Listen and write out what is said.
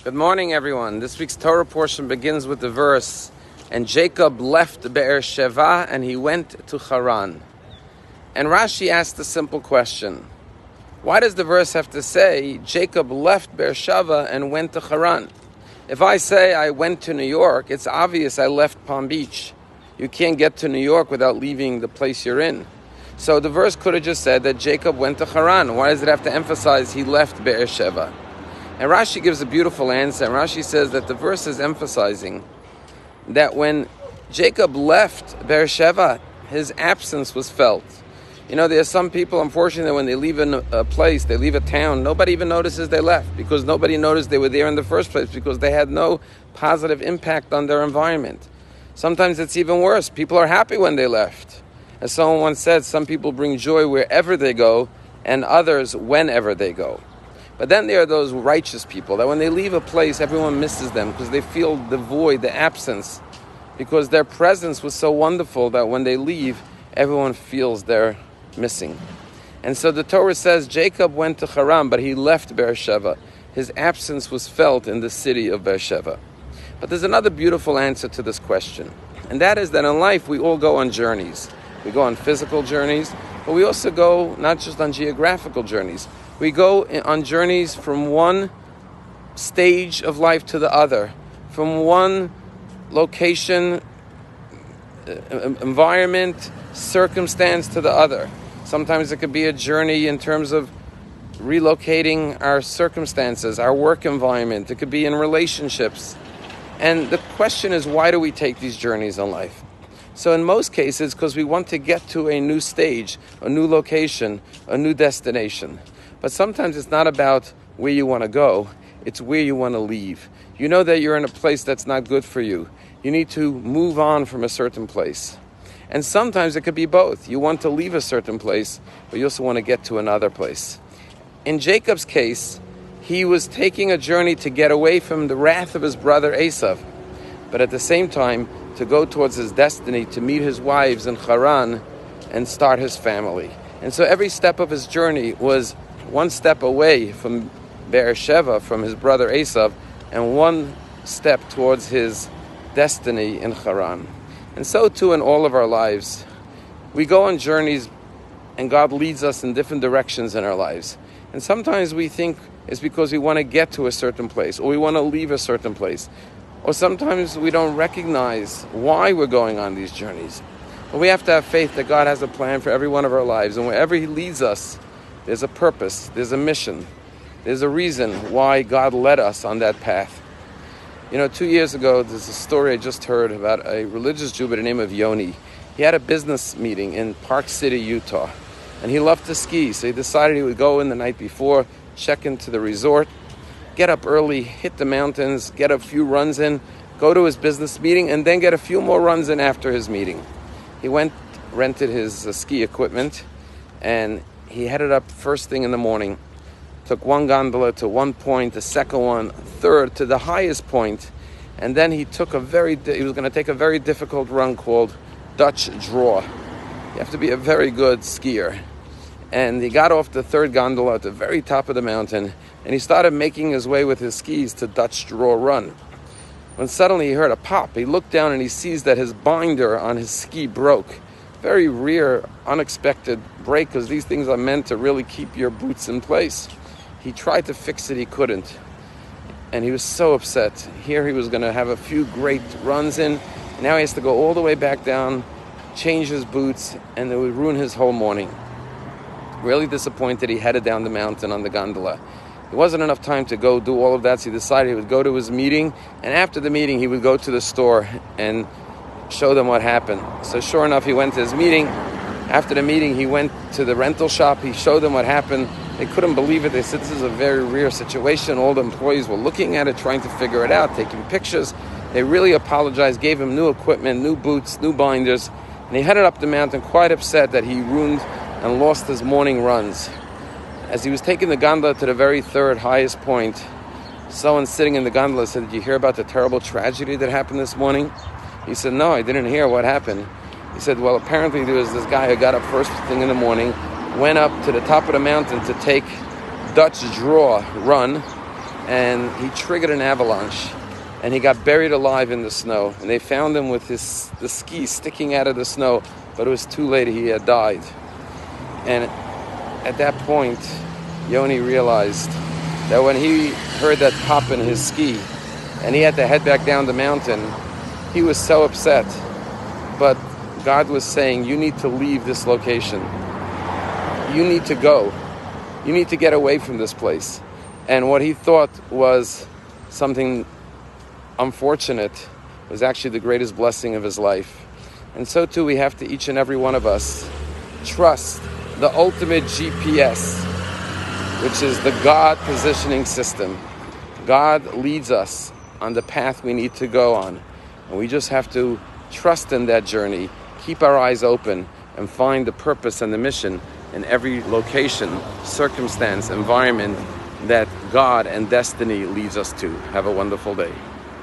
Good morning, everyone. This week's Torah portion begins with the verse, "And Jacob left Be'er Sheva and he went to Haran." And Rashi asked a simple question. Why does the verse have to say, Jacob left Be'er Sheva and went to Haran? If I say I went to New York, it's obvious I left Palm Beach. You can't get to New York without leaving the place you're in. So the verse could have just said that Jacob went to Haran. Why does it have to emphasize he left Be'er Sheva? And Rashi gives a beautiful answer. And Rashi says that the verse is emphasizing that when Jacob left Be'er Sheva, his absence was felt. You know, there are some people, unfortunately, when they leave a place, they leave a town, nobody even notices they left because nobody noticed they were there in the first place because they had no positive impact on their environment. Sometimes it's even worse. People are happy when they left. As someone once said, some people bring joy wherever they go and others whenever they go. But then there are those righteous people that when they leave a place, everyone misses them because they feel the void, the absence, because their presence was so wonderful that when they leave, everyone feels they're missing. And so the Torah says Jacob went to Haran, but he left Be'er Sheva. His absence was felt in the city of Be'er Sheva. But there's another beautiful answer to this question, and that is that in life we all go on journeys. We go on physical journeys, but we also go not just on geographical journeys. We go on journeys from one stage of life to the other, from one location, environment, circumstance to the other. Sometimes it could be a journey in terms of relocating our circumstances, our work environment. It could be in relationships. And the question is, why do we take these journeys in life? So in most cases, because we want to get to a new stage, a new location, a new destination. But sometimes it's not about where you want to go, it's where you want to leave. You know that you're in a place that's not good for you. You need to move on from a certain place. And sometimes it could be both. You want to leave a certain place, but you also want to get to another place. In Jacob's case, he was taking a journey to get away from the wrath of his brother Esav, but at the same time to go towards his destiny, to meet his wives in Haran and start his family. And so every step of his journey was one step away from Be'er Sheva, from his brother Esav, and one step towards his destiny in Haran. And so too in all of our lives. We go on journeys and God leads us in different directions in our lives. And sometimes we think it's because we want to get to a certain place or we want to leave a certain place. Or sometimes we don't recognize why we're going on these journeys. But we have to have faith that God has a plan for every one of our lives. And wherever He leads us, there's a purpose, there's a mission, there's a reason why God led us on that path. You know, 2 years ago, there's a story I just heard about a religious Jew by the name of Yoni. He had a business meeting in Park City, Utah, and he loved to ski, so he decided he would go in the night before, check into the resort, get up early, hit the mountains, get a few runs in, go to his business meeting, and then get a few more runs in after his meeting. He went, rented his ski equipment, and he headed up first thing in the morning, took one gondola to one point, the second one, third to the highest point, and then he was going to take a very difficult run called Dutch Draw. You have to be a very good skier. And he got off the third gondola at the very top of the mountain, and he started making his way with his skis to Dutch Draw Run. When suddenly he heard a pop, he looked down and he sees that his binder on his ski broke. Very rare, unexpected break, because these things are meant to really keep your boots in place. He tried to fix it, he couldn't. And he was so upset. Here he was going to have a few great runs in. Now he has to go all the way back down, change his boots, and it would ruin his whole morning. Really disappointed, he headed down the mountain on the gondola. There wasn't enough time to go do all of that, so he decided he would go to his meeting, and after the meeting he would go to the store and show them what happened. So sure enough, he went to his meeting. After the meeting, he went to the rental shop. He showed them what happened. They couldn't believe it. They said this is a very rare situation. All the employees were looking at it, trying to figure it out, taking pictures. They really apologized, gave him new equipment, new boots, new binders, and he headed up the mountain quite upset that he ruined and lost his morning runs. As he was taking the gondola to the very third highest point, someone sitting in the gondola said, "Did you hear about the terrible tragedy that happened this morning?" He said, "No, I didn't hear. What happened?" He said, "Well, apparently there was this guy who got up first thing in the morning, went up to the top of the mountain to take Dutch Draw Run, and he triggered an avalanche, and he got buried alive in the snow. And they found him with the ski sticking out of the snow, but it was too late. He had died. And at that point, Yoni realized that when he heard that pop in his ski, and he had to head back down the mountain, he was so upset. But God was saying, you need to leave this location. You need to go. You need to get away from this place. And what he thought was something unfortunate was actually the greatest blessing of his life. And so too, we have to, each and every one of us, trust the ultimate GPS, which is the God positioning system. God leads us on the path we need to go on. And we just have to trust in that journey, keep our eyes open, and find the purpose and the mission in every location, circumstance, environment that God and destiny leads us to. Have a wonderful day.